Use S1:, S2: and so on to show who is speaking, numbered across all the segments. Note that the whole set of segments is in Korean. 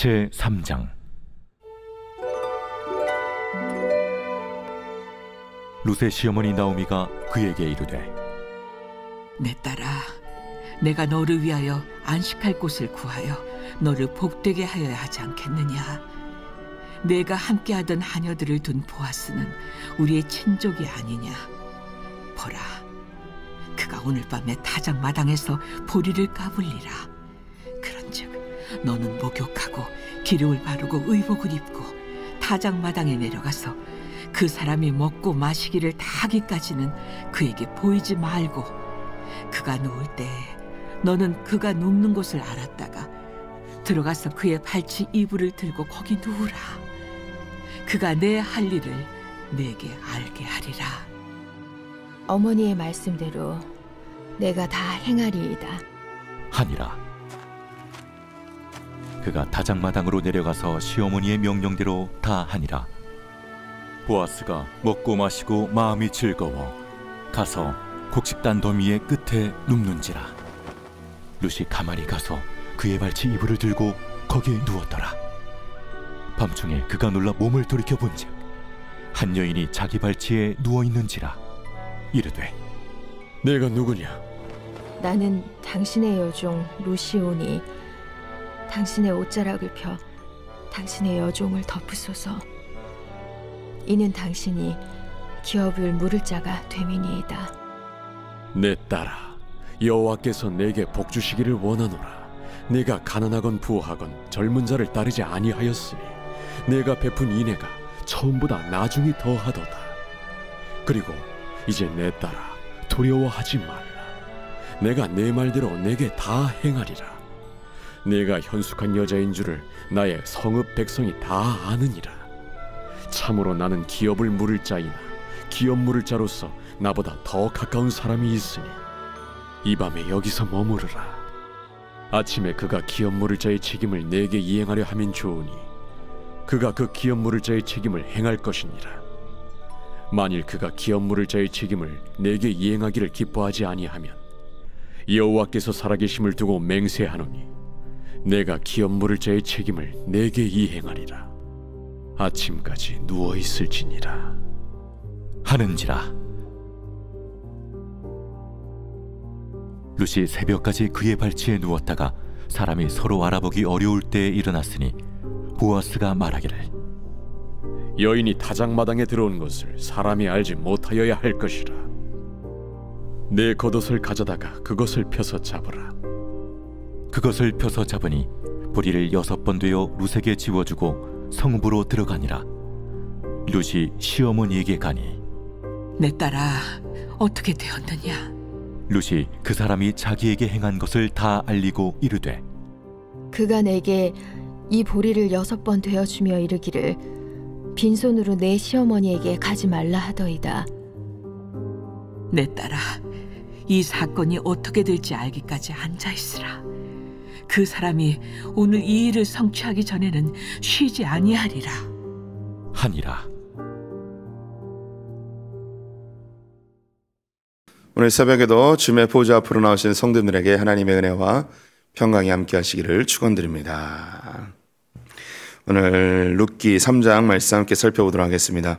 S1: 제3장. 룻의 시어머니 나오미가 그에게 이르되,
S2: 내 딸아, 내가 너를 위하여 안식할 곳을 구하여 너를 복되게 하여야 하지 않겠느냐? 내가 함께하던 하녀들을 둔 보아스는 우리의 친족이 아니냐? 보라, 그가 오늘 밤에 타작마당에서 보리를 까불리라. 그런즉 너는 목욕하고 기름을 바르고 의복을 입고 타작마당에 내려가서 그 사람이 먹고 마시기를 다 하기까지는 그에게 보이지 말고, 그가 누울 때 너는 그가 눕는 곳을 알았다가 들어가서 그의 발치 이불을 들고 거기 누우라. 그가 내 할 일을 내게 알게 하리라.
S3: 어머니의 말씀대로 내가 다 행하리이다
S1: 하니라. 그가 타작마당으로 내려가서 시어머니의 명령대로 다 하니라. 보아스가 먹고 마시고 마음이 즐거워 가서 곡식단 더미의 끝에 눕는지라. 룻이 가만히 가서 그의 발치 이불을 들고 거기에 누웠더라. 밤중에 그가 놀라 몸을 돌이켜 본즉 한 여인이 자기 발치에 누워 있는지라. 이르되,
S4: 내가 누구냐?
S3: 나는 당신의 여종 루시오니 당신의 옷자락을 펴 당신의 여종을 덮으소서. 이는 당신이 기업을 물을 자가 됨이니이다.
S4: 내 딸아, 여호와께서 내게 복 주시기를 원하노라. 내가 가난하건 부하건 젊은 자를 따르지 아니하였으니 내가 베푼 인애가 처음보다 나중이 더하도다. 그리고 이제 내 딸아, 두려워하지 말라. 내가 내 말대로 내게 다 행하리라. 내가 현숙한 여자인 줄을 나의 성읍 백성이 다 아느니라. 참으로 나는 기업을 물을 자이나 기업 물을 자로서 나보다 더 가까운 사람이 있으니 이 밤에 여기서 머무르라. 아침에 그가 기업 물을 자의 책임을 내게 이행하려 하면 좋으니 그가 그 기업 물을 자의 책임을 행할 것이니라. 만일 그가 기업 물을 자의 책임을 내게 이행하기를 기뻐하지 아니하면 여호와께서 살아계심을 두고 맹세하노니 내가 기업 물을 자의 책임을 내게 이행하리라. 아침까지 누워 있을지니라
S1: 하는지라. 룻이 새벽까지 그의 발치에 누웠다가 사람이 서로 알아보기 어려울 때에 일어났으니 보아스가 말하기를,
S4: 여인이 타작마당에 들어온 것을 사람이 알지 못하여야 할 것이라. 내 겉옷을 가져다가 그것을 펴서 잡으라.
S1: 그것을 펴서 잡으니 보리를 6번 되어 룻에게 지워주고 성읍으로 들어가니라. 룻이 시어머니에게 가니,
S2: 내 딸아, 어떻게 되었느냐?
S1: 룻이 그 사람이 자기에게 행한 것을 다 알리고 이르되,
S3: 그가 내게 이 보리를 6번 되어주며 이르기를 빈손으로 내 시어머니에게 가지 말라 하더이다.
S2: 내 딸아, 이 사건이 어떻게 될지 알기까지 앉아있으라. 그 사람이 오늘 이 일을 성취하기 전에는 쉬지 아니하리라
S1: 하니라.
S5: 오늘 새벽에도 주님의 보좌 앞으로 나오신 성도들에게 하나님의 은혜와 평강이 함께 하시기를 축원드립니다. 오늘 룻기 3장 말씀 함께 살펴보도록 하겠습니다.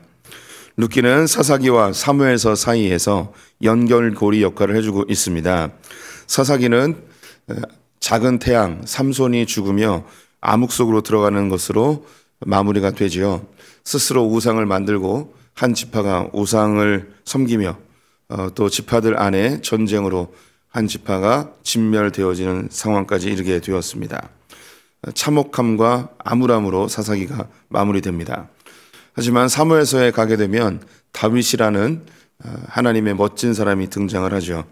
S5: 룻기는 사사기와 사무엘서 사이에서 연결고리 역할을 해주고 있습니다. 사사기는 작은 태양 삼손이 죽으며 암흑 속으로 들어가는 것으로 마무리가 되지요. 스스로 우상을 만들고 한 지파가 우상을 섬기며 또 지파들 안에 전쟁으로 한 지파가 진멸되어지는 상황까지 이르게 되었습니다. 참혹함과 암울함으로 사사기가 마무리됩니다. 하지만 사무엘서에 가게 되면 다윗이라는 하나님의 멋진 사람이 등장을 하죠.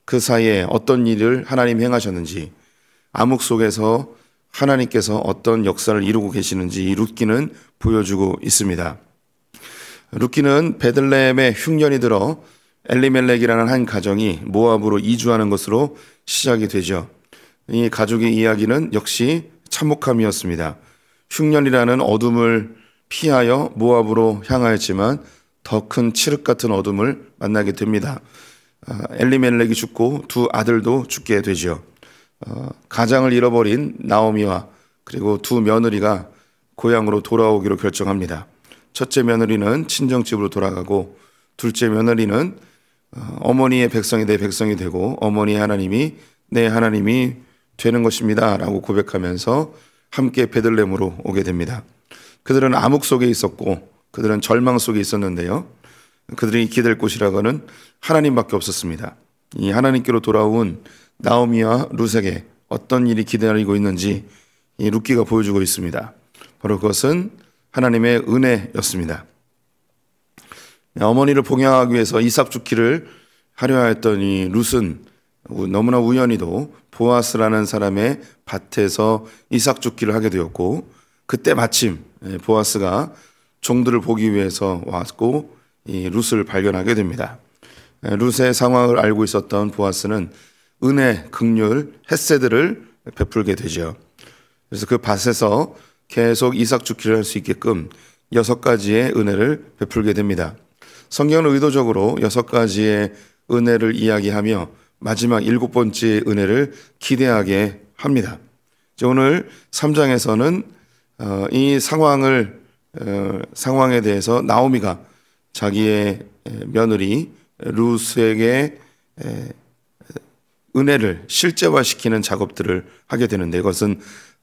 S5: 그 사이에 어떤 일을 하나님 행하셨는지, 암흑 속에서 하나님께서 어떤 역사를 이루고 계시는지 이 룻기는 보여주고 있습니다. 룻기는 베들레헴에 흉년이 들어 엘리멜렉이라는 한 가정이 모압으로 이주하는 것으로 시작이 되죠. 이 가족의 이야기는 역시 참혹함이었습니다. 흉년이라는 어둠을 피하여 모압으로 향하였지만 더 큰 칠흑 같은 어둠을 만나게 됩니다. 엘리멜렉이 죽고 두 아들도 죽게 되죠. 가장을 잃어버린 나오미와 그리고 두 며느리가 고향으로 돌아오기로 결정합니다. 첫째 며느리는 친정집으로 돌아가고 둘째 며느리는 어머니의 백성이 내 백성이 되고 어머니의 하나님이 내 하나님이 되는 것입니다 라고 고백하면서 함께 베들레헴으로 오게 됩니다. 그들은 암흑 속에 있었고 그들은 절망 속에 있었는데요, 그들이 기댈 곳이라고는 하나님밖에 없었습니다. 이 하나님께로 돌아온 나오미와 룻에게 어떤 일이 기다리고 있는지 이 룻기가 보여주고 있습니다. 바로 그것은 하나님의 은혜였습니다. 어머니를 봉양하기 위해서 이삭 죽기를 하려 했던 이 룻은 너무나 우연히도 보아스라는 사람의 밭에서 이삭 죽기를 하게 되었고, 그때 마침 보아스가 종들을 보기 위해서 왔고 이 룻을 발견하게 됩니다. 룻의 상황을 알고 있었던 보아스는 은혜, 긍휼, 헤세드를 베풀게 되죠. 그래서 그 밭에서 계속 이삭 죽기를 할 수 있게끔 6가지의 은혜를 베풀게 됩니다. 성경은 의도적으로 6가지의 은혜를 이야기하며 마지막 7번째 은혜를 기대하게 합니다. 오늘 3장에서는 이 상황에 대해서 나오미가 자기의 며느리 룻에게 은혜를 실제화시키는 작업들을 하게 되는데, 이것은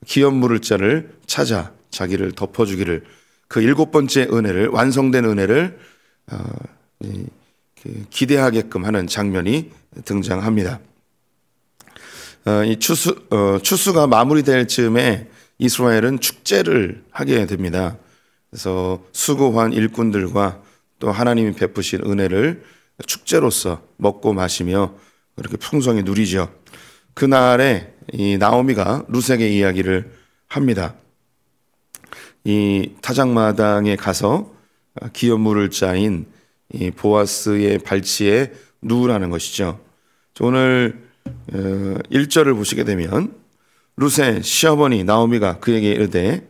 S5: 기업 물을 자를 찾아 자기를 덮어주기를, 그 7번째 은혜를, 완성된 은혜를 기대하게끔 하는 장면이 등장합니다. 이 추수가 마무리될 즈음에 이스라엘은 축제를 하게 됩니다. 그래서 수고한 일꾼들과 또 하나님이 베푸신 은혜를 축제로서 먹고 마시며 그렇게 풍성히 누리죠. 그날에 이 나오미가 룻에게 이야기를 합니다. 이 타작마당에 가서 기업 물을 자인 이 보아스의 발치에 누우라는 것이죠. 오늘 1절을 보시게 되면 룻의 시어머니 나오미가 그에게 이르되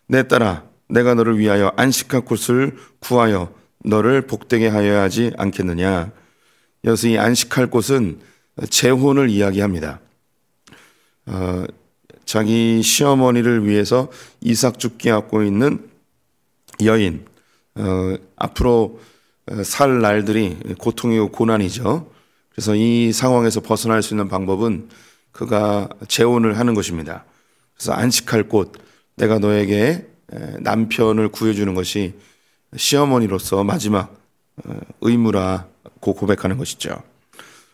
S5: 내 딸아 내가 너를 위하여 안식할 곳을 구하여 너를 복되게 하여야 하지 않겠느냐. 여기서 이 안식할 곳은 재혼을 이야기합니다. 자기 시어머니를 위해서 이삭 죽게 하고 있는 여인, 앞으로 살 날들이 고통이고 고난이죠. 그래서 이 상황에서 벗어날 수 있는 방법은 그가 재혼을 하는 것입니다. 그래서 안식할 곳, 내가 너에게 남편을 구해주는 것이 시어머니로서 마지막 의무라고 고백하는 것이죠.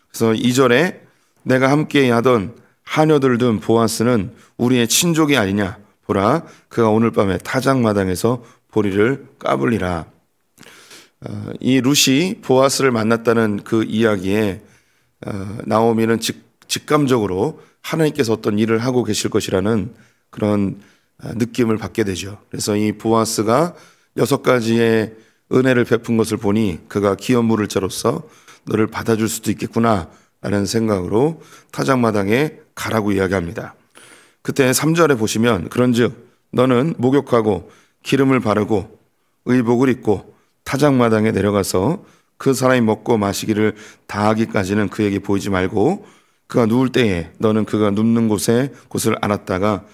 S5: 그래서 2절에 내가 함께 하던 하녀들 등 보아스는 우리의 친족이 아니냐. 보라, 그가 오늘 밤에 타작마당에서 보리를 까불리라. 이 룻이 보아스를 만났다는 그 이야기에 나오미는 직감적으로 하나님께서 어떤 일을 하고 계실 것이라는 그런 느낌을 받게 되죠. 그래서 이 보아스가 6가지의 은혜를 베푼 것을 보니 그가 기업 물을 자로서 너를 받아줄 수도 있겠구나 라는 생각으로 타작마당에 가라고 이야기합니다. 그때 3절에 보시면 그런즉 너는 목욕하고 기름을 바르고 의복을 입고 타작마당에 내려가서 그 사람이 먹고 마시기를 다하기까지는 그에게 보이지 말고 그가 누울 때에 너는 그가 눕는 곳을 알았다가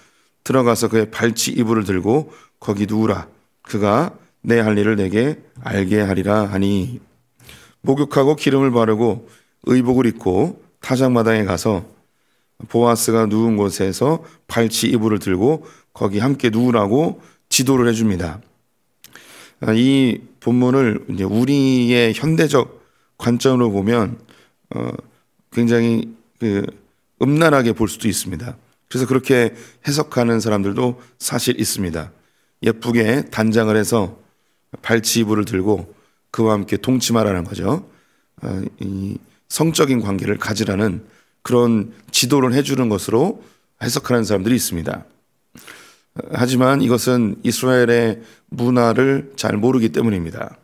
S5: 들어가서 그의 발치 이불을 들고 거기 누우라. 그가 내 할 일을 내게 알게 하리라 하니, 목욕하고 기름을 바르고 의복을 입고 타작마당에 가서 보아스가 누운 곳에서 발치 이불을 들고 거기 함께 누우라고 지도를 해줍니다. 이 본문을 이제 우리의 현대적 관점으로 보면 굉장히 음란하게 볼 수도 있습니다. 그래서 그렇게 해석하는 사람들도 사실 있습니다. 예쁘게 단장을 해서 발치 이불을 들고 그와 함께 동침하라는 거죠. 이 성적인 관계를 가지라는 그런 지도를 해주는 것으로 해석하는 사람들이 있습니다. 하지만 이것은 이스라엘의 문화를 잘 모르기 때문입니다.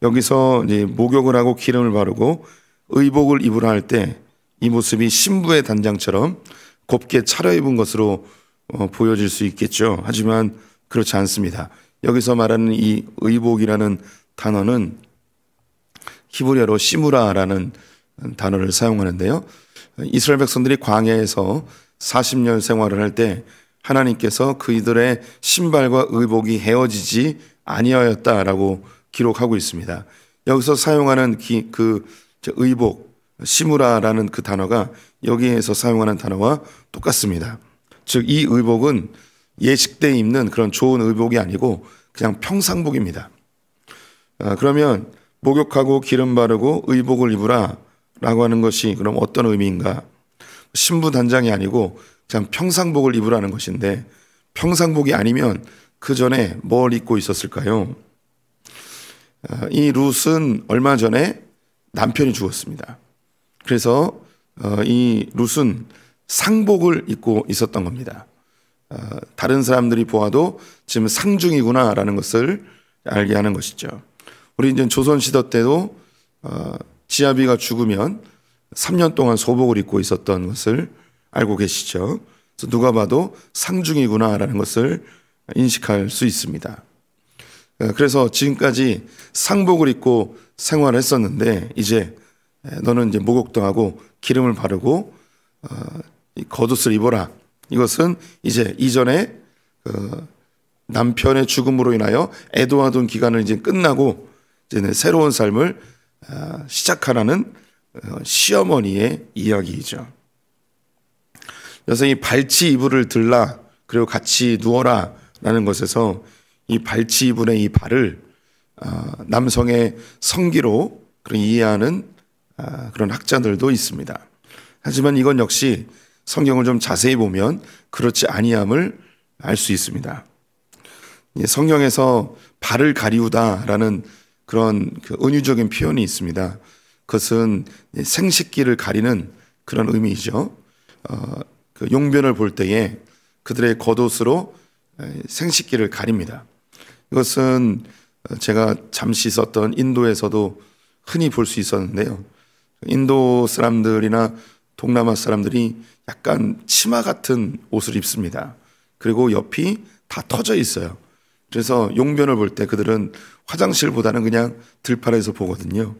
S5: 여기서 이제 목욕을 하고 기름을 바르고 의복을 입으라 할 때 이 모습이 신부의 단장처럼 곱게 차려입은 것으로 보여질 수 있겠죠. 하지만 그렇지 않습니다. 여기서 말하는 이 의복이라는 단어는 히브리어로 시무라라는 단어를 사용하는데요. 이스라엘 백성들이 광야에서 40년 생활을 할 때 하나님께서 그들의 신발과 의복이 헤어지지 아니하였다라고 기록하고 있습니다. 여기서 사용하는 의복, 시무라라는 그 단어가 여기에서 사용하는 단어와 똑같습니다. 즉 이 의복은 예식 때 입는 그런 좋은 의복이 아니고 그냥 평상복입니다. 그러면 목욕하고 기름 바르고 의복을 입으라 라고 하는 것이 그럼 어떤 의미인가? 신부 단장이 아니고 그냥 평상복을 입으라는 것인데, 평상복이 아니면 그 전에 뭘 입고 있었을까요? 이 룻은 얼마 전에 남편이 죽었습니다. 그래서 이 룻은 상복을 입고 있었던 겁니다. 다른 사람들이 보아도 지금 상중이구나라는 것을 알게 하는 것이죠. 우리 이제 조선시대 때도 지아비가 죽으면 3년 동안 소복을 입고 있었던 것을 알고 계시죠. 그래서 누가 봐도 상중이구나라는 것을 인식할 수 있습니다. 그래서 지금까지 상복을 입고 생활했었는데 이제 너는 이제 목욕도 하고 기름을 바르고 겉옷을 입어라. 이것은 이제 이전에 남편의 죽음으로 인하여 애도하던 기간을 이제 끝나고 이제 새로운 삶을 시작하라는 시어머니의 이야기이죠. 그래서 이 발치 이불을 들라 그리고 같이 누워라 라는 것에서 이 발치 이불의 이 발을 남성의 성기로 이해하는 그런 학자들도 있습니다. 하지만 이건 역시 성경을 좀 자세히 보면 그렇지 아니함을 알 수 있습니다. 성경에서 발을 가리우다라는 그런 은유적인 표현이 있습니다. 그것은 생식기를 가리는 그런 의미이죠. 용변을 볼 때에 그들의 겉옷으로 생식기를 가립니다. 이것은 제가 잠시 있었던 인도에서도 흔히 볼 수 있었는데요. 인도 사람들이나 동남아 사람들이 약간 치마 같은 옷을 입습니다. 그리고 옆이 다 터져 있어요. 그래서 용변을 볼 때 그들은 화장실보다는 그냥 들판에서 보거든요.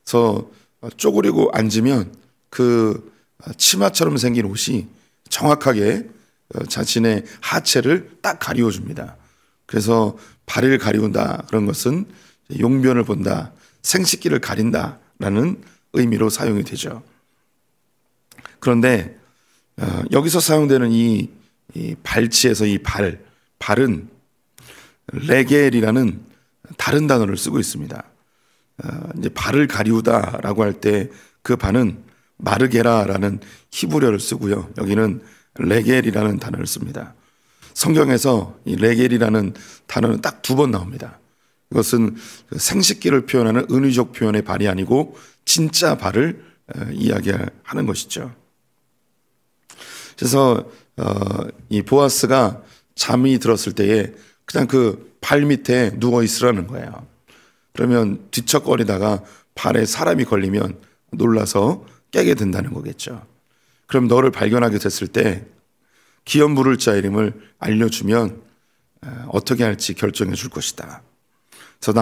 S5: 그래서 쪼그리고 앉으면 그 치마처럼 생긴 옷이 정확하게 자신의 하체를 딱 가리워줍니다. 그래서 발을 가리운다 그런 것은 용변을 본다, 생식기를 가린다라는 의미로 사용이 되죠. 그런데 여기서 사용되는 이 발치에서 이 발은 레겔이라는 다른 단어를 쓰고 있습니다. 이제 발을 가리우다라고 할 때 그 발은 마르게라라는 히브리어를 쓰고요. 여기는 레겔이라는 단어를 씁니다. 성경에서 이 레겔이라는 단어는 딱 2번 나옵니다. 이것은 생식기를 표현하는 은유적 표현의 발이 아니고 진짜 발을 이야기하는 것이죠. 그래서 이 보아스가 잠이 들었을 때에 그냥 그 발 밑에 누워 있으라는 거예요. 그러면 뒤척거리다가 발에 사람이 걸리면 놀라서 깨게 된다는 거겠죠. 그럼 너를 발견하게 됐을 때 기업 물을 자 이름을 알려주면 어떻게 할지 결정해 줄 것이다. 그래서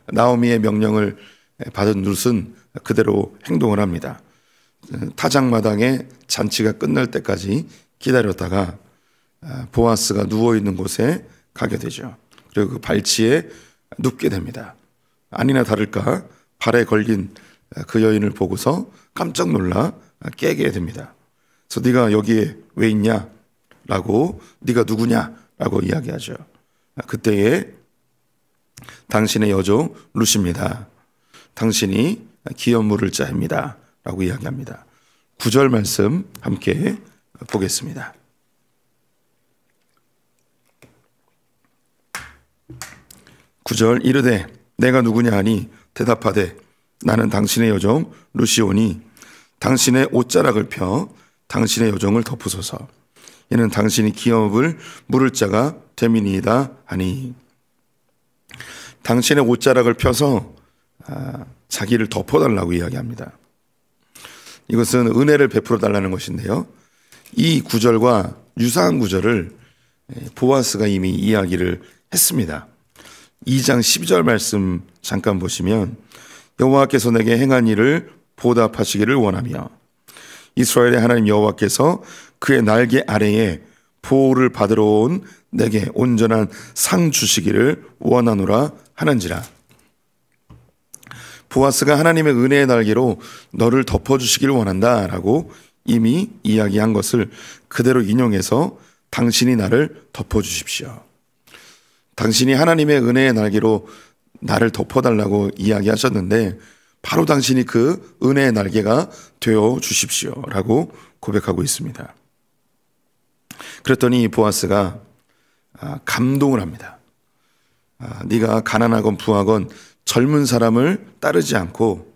S5: 나오미의 명령을 받은 룻은 그대로 행동을 합니다. 타작마당에 잔치가 끝날 때까지 기다렸다가 보아스가 누워있는 곳에 가게 되죠. 그리고 그 발치에 눕게 됩니다. 아니나 다를까 발에 걸린 그 여인을 보고서 깜짝 놀라 깨게 됩니다. 그래서 네가 여기에 왜 있냐? 라고 네가 누구냐? 라고 이야기하죠. 그때에 당신의 여종 룻입니다. 당신이 기업 물을 자입니다. 라고 이야기합니다. 9절 말씀 함께 보겠습니다. 구절 이르되 내가 누구냐 하니 대답하되 나는 당신의 여종 룻이오니 당신의 옷자락을 펴 당신의 여종을 덮으소서. 이는 당신이 기업을 물을 자가 됨이니이다 하니. 당신의 옷자락을 펴서 자기를 덮어달라고 이야기합니다. 이것은 은혜를 베풀어 달라는 것인데요. 이 구절과 유사한 구절을 보아스가 이미 이야기를 했습니다. 2장 12절 말씀 잠깐 보시면 여호와께서 내게 행한 일을 보답하시기를 원하며 이스라엘의 하나님 여호와께서 그의 날개 아래에 보호를 받으러 온 내게 온전한 상 주시기를 원하노라 하는지라. 보아스가 하나님의 은혜의 날개로 너를 덮어주시길 원한다라고 이미 이야기한 것을 그대로 인용해서 당신이 나를 덮어주십시오. 당신이 하나님의 은혜의 날개로 나를 덮어달라고 이야기하셨는데 바로 당신이 그 은혜의 날개가 되어 주십시오라고 고백하고 있습니다. 그랬더니 보아스가 감동을 합니다. 네가 가난하건 부하건 젊은 사람을 따르지 않고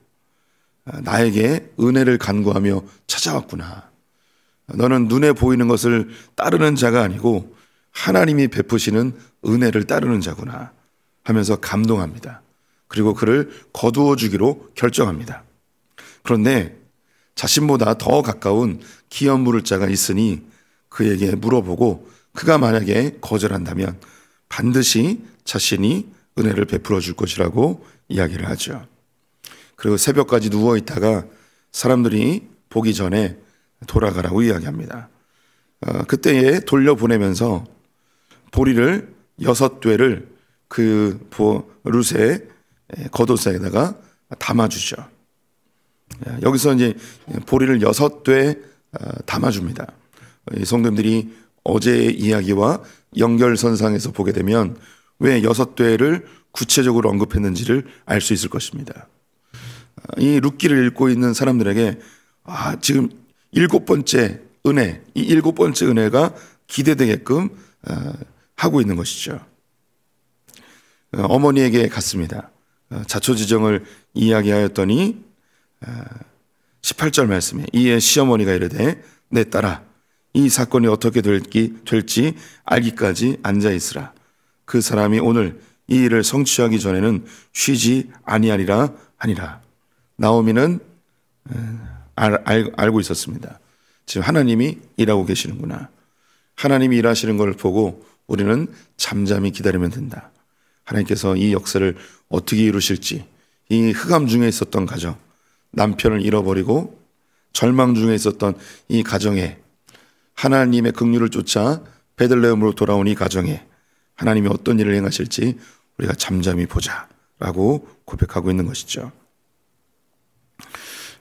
S5: 나에게 은혜를 간구하며 찾아왔구나. 너는 눈에 보이는 것을 따르는 자가 아니고 하나님이 베푸시는 은혜를 따르는 자구나 하면서 감동합니다. 그리고 그를 거두어 주기로 결정합니다. 그런데 자신보다 더 가까운 기업 물을 자가 있으니 그에게 물어보고 그가 만약에 거절한다면 반드시 자신이 은혜를 베풀어 줄 것이라고 이야기를 하죠. 그리고 새벽까지 누워 있다가 사람들이 보기 전에 돌아가라고 이야기합니다. 그때에 돌려보내면서 보리를 6되를 그 룻의 겉옷에다가 담아주죠. 여기서 이제 보리를 6되 담아줍니다. 성도님들이 어제의 이야기와 연결선상에서 보게 되면 왜 6되를 구체적으로 언급했는지를 알 수 있을 것입니다. 이 룻기를 읽고 있는 사람들에게 지금 7번째 은혜, 이 7번째 은혜가 기대되게끔 하고 있는 것이죠. 어머니에게 갔습니다. 자초지정을 이야기하였더니 18절 말씀에 이에 시어머니가 이르되 내 딸아 이 사건이 어떻게 될지 알기까지 앉아있으라. 그 사람이 오늘 이 일을 성취하기 전에는 쉬지 아니하리라 하니라. 나오미는 알고 있었습니다. 지금 하나님이 일하고 계시는구나. 하나님이 일하시는 걸 보고 우리는 잠잠히 기다리면 된다. 하나님께서 이 역사를 어떻게 이루실지, 이 흑암 중에 있었던 가정, 남편을 잃어버리고 절망 중에 있었던 이 가정에 하나님의 긍휼을 쫓아 베들레헴으로 돌아온 이 가정에 하나님이 어떤 일을 행하실지 우리가 잠잠히 보자라고 고백하고 있는 것이죠.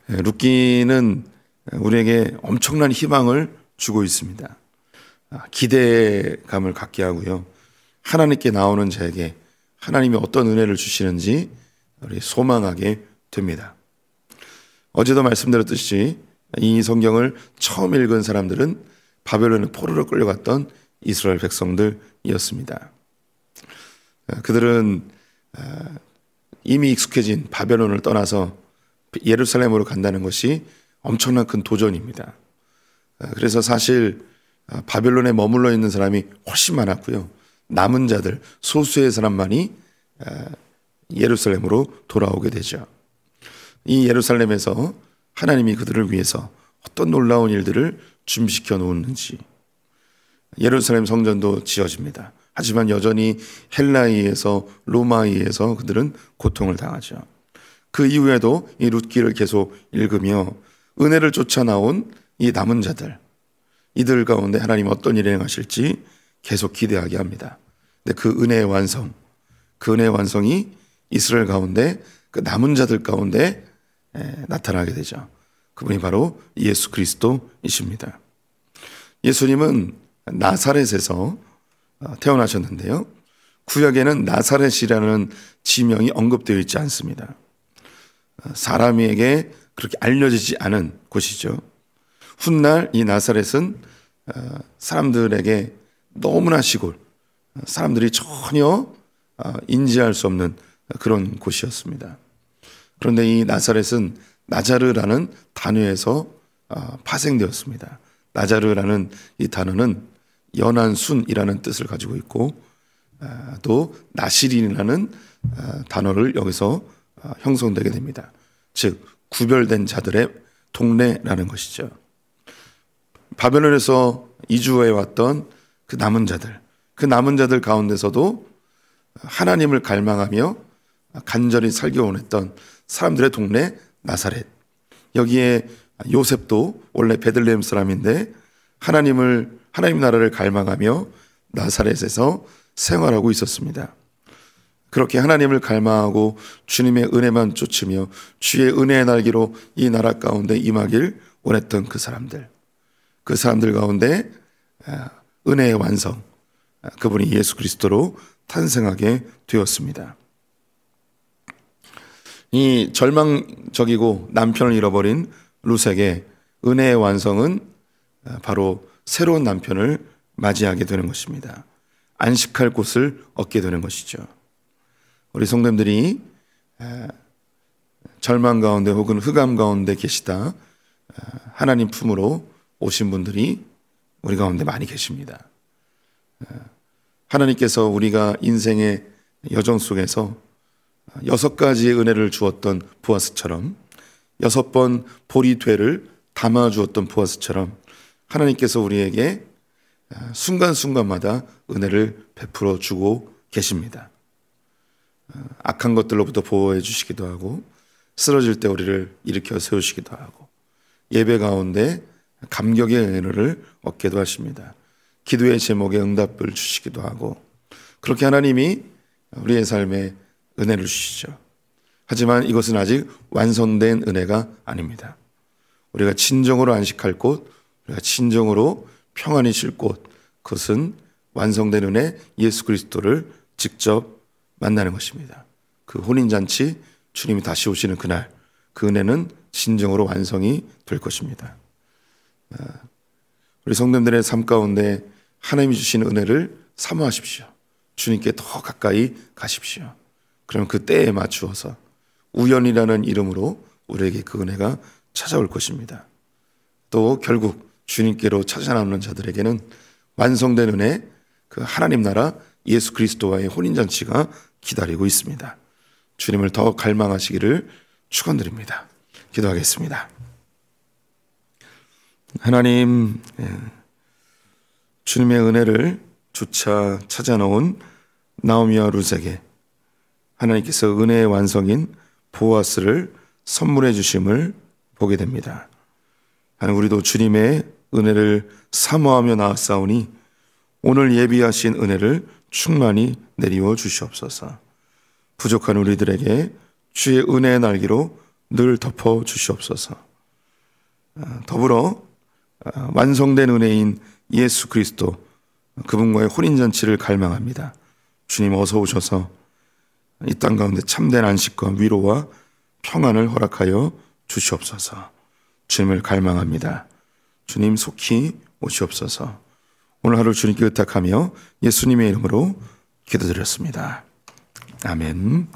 S5: 룻기는 우리에게 엄청난 희망을 주고 있습니다. 기대감을 갖게 하고요. 하나님께 나오는 자에게 하나님이 어떤 은혜를 주시는지 우리 소망하게 됩니다. 어제도 말씀드렸듯이 이 성경을 처음 읽은 사람들은 바벨론에 포로로 끌려갔던 이스라엘 백성들이었습니다. 그들은 이미 익숙해진 바벨론을 떠나서 예루살렘으로 간다는 것이 엄청난 큰 도전입니다. 그래서 사실 바벨론에 머물러 있는 사람이 훨씬 많았고요. 남은 자들, 소수의 사람만이 예루살렘으로 돌아오게 되죠. 이 예루살렘에서 하나님이 그들을 위해서 어떤 놀라운 일들을 준비시켜 놓았는지. 예루살렘 성전도 지어집니다. 하지만 여전히 헬라에 의해서 로마에 의해서 그들은 고통을 당하죠. 그 이후에도 이 룻기를 계속 읽으며 은혜를 쫓아 나온 이 남은 자들, 이들 가운데 하나님 어떤 일을 행하실지 계속 기대하게 합니다. 근데 그 은혜의 완성, 그 은혜의 완성이 이스라엘 가운데 그 남은 자들 가운데 나타나게 되죠. 그분이 바로 예수 그리스도이십니다. 예수님은 나사렛에서 태어나셨는데요. 구약에는 나사렛이라는 지명이 언급되어 있지 않습니다. 사람에게 그렇게 알려지지 않은 곳이죠. 훗날 이 나사렛은 사람들에게 너무나 시골, 사람들이 전혀 인지할 수 없는 그런 곳이었습니다. 그런데 이 나사렛은 나자르라는 단어에서 파생되었습니다. 나자르라는 이 단어는 연한 순이라는 뜻을 가지고 있고 또 나시린이라는 단어를 여기서 형성되게 됩니다. 즉 구별된 자들의 동네라는 것이죠. 바벨론에서 이주해 왔던 그 남은 자들 가운데서도 하나님을 갈망하며 간절히 살기 원했던 사람들의 동네 나사렛. 여기에 요셉도 원래 베들레헴 사람인데 하나님 나라를 갈망하며 나사렛에서 생활하고 있었습니다. 그렇게 하나님을 갈망하고 주님의 은혜만 쫓으며 주의 은혜의 날개로 이 나라 가운데 임하길 원했던 그 사람들 가운데 은혜의 완성, 그분이 예수 그리스도로 탄생하게 되었습니다. 이 절망적이고 남편을 잃어버린 룻에게 은혜의 완성은 바로 새로운 남편을 맞이하게 되는 것입니다. 안식할 곳을 얻게 되는 것이죠. 우리 성도님들이 절망 가운데 혹은 흑암 가운데 계시다 하나님 품으로 오신 분들이 우리 가운데 많이 계십니다. 하나님께서 우리가 인생의 여정 속에서 6가지의 은혜를 주었던 보아스처럼 6번 보리되를 담아주었던 보아스처럼 하나님께서 우리에게 순간순간마다 은혜를 베풀어 주고 계십니다. 악한 것들로부터 보호해 주시기도 하고 쓰러질 때 우리를 일으켜 세우시기도 하고 예배 가운데 감격의 은혜를 얻게도 하십니다. 기도의 제목에 응답을 주시기도 하고 그렇게 하나님이 우리의 삶에 은혜를 주시죠. 하지만 이것은 아직 완성된 은혜가 아닙니다. 우리가 진정으로 안식할 곳, 우리가 진정으로 평안히 쉴 곳, 그것은 완성된 은혜 예수 그리스도를 직접 만나는 것입니다. 그 혼인잔치 주님이 다시 오시는 그날 그 은혜는 진정으로 완성이 될 것입니다. 우리 성도님들의 삶 가운데 하나님이 주시는 은혜를 사모하십시오. 주님께 더 가까이 가십시오. 그럼 그 때에 맞추어서 우연이라는 이름으로 우리에게 그 은혜가 찾아올 것입니다. 또 결국 주님께로 찾아나오는 자들에게는 완성된 은혜, 그 하나님 나라 예수 그리스도와의 혼인잔치가 기다리고 있습니다. 주님을 더 갈망하시기를 축원드립니다. 기도하겠습니다. 하나님, 주님의 은혜를 주차 찾아놓은 나오미와 룻에게 하나님께서 은혜의 완성인 보아스를 선물해 주심을 보게 됩니다. 하나님, 우리도 주님의 은혜를 사모하며 나아싸우니 오늘 예비하신 은혜를 충만히 내리워 주시옵소서. 부족한 우리들에게 주의 은혜의 날개로 늘 덮어 주시옵소서. 더불어 완성된 은혜인 예수 그리스도 그분과의 혼인잔치를 갈망합니다. 주님 어서 오셔서 이 땅 가운데 참된 안식과 위로와 평안을 허락하여 주시옵소서. 주님을 갈망합니다. 주님 속히 오시옵소서. 오늘 하루 주님께 의탁하며 예수님의 이름으로 기도드렸습니다. 아멘.